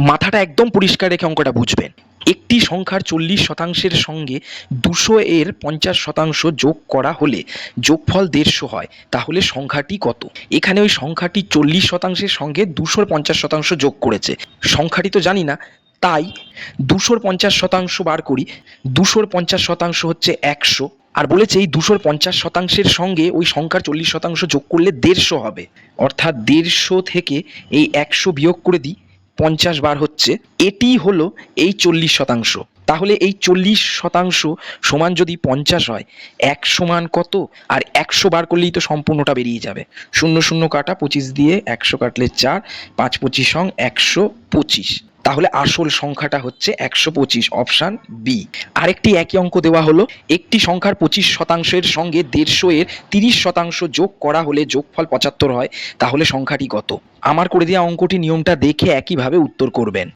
মাথাটা একদম পরিষ্কার রেখে অঙ্কটা বুঝবেন। একটি সংখ্যার 40% সঙ্গে 200 এর 50% যোগ করা হলে যোগফল 150 হয়, তাহলে সংখ্যাটি কত? এখানে ওই সংখ্যাটি 40%-এর সঙ্গে 200-র 50% যোগ করেছে। সংখ্যাটি তো জানি না, তাই 200-র 50% বার করি। 200-র 50% হচ্ছে 100, আর বলেছে এই 200-র 50%-এর সঙ্গে ওই সংখ্যার 40% যোগ করলে 150 হবে। অর্থাৎ 150 থেকে এই 100 বিয়োগ করে দিই, 50 বার হচ্ছে। এটি হলো এই 40%। তাহলে এই 40% সমান যদি 50 হয়, 100 মান কত? আর 100 বার করলেই তো সম্পূর্ণটা বেরিয়ে যাবে। 0 0 কাটা, 25 দিয়ে 100 কাটলে 4, 5 25 125। তাহলে আসল সংখ্যাটা হচ্ছে 125, অপশান বি। আরেকটি একই অঙ্ক দেওয়া হলো, একটি সংখ্যার 25%-এর সঙ্গে 150 এর 30% যোগ করা হলে যোগফল 75 হয়, তাহলে সংখ্যাটি কত? আমার করে দেওয়া অঙ্কটি নিয়মটা দেখে একইভাবে উত্তর করবেন।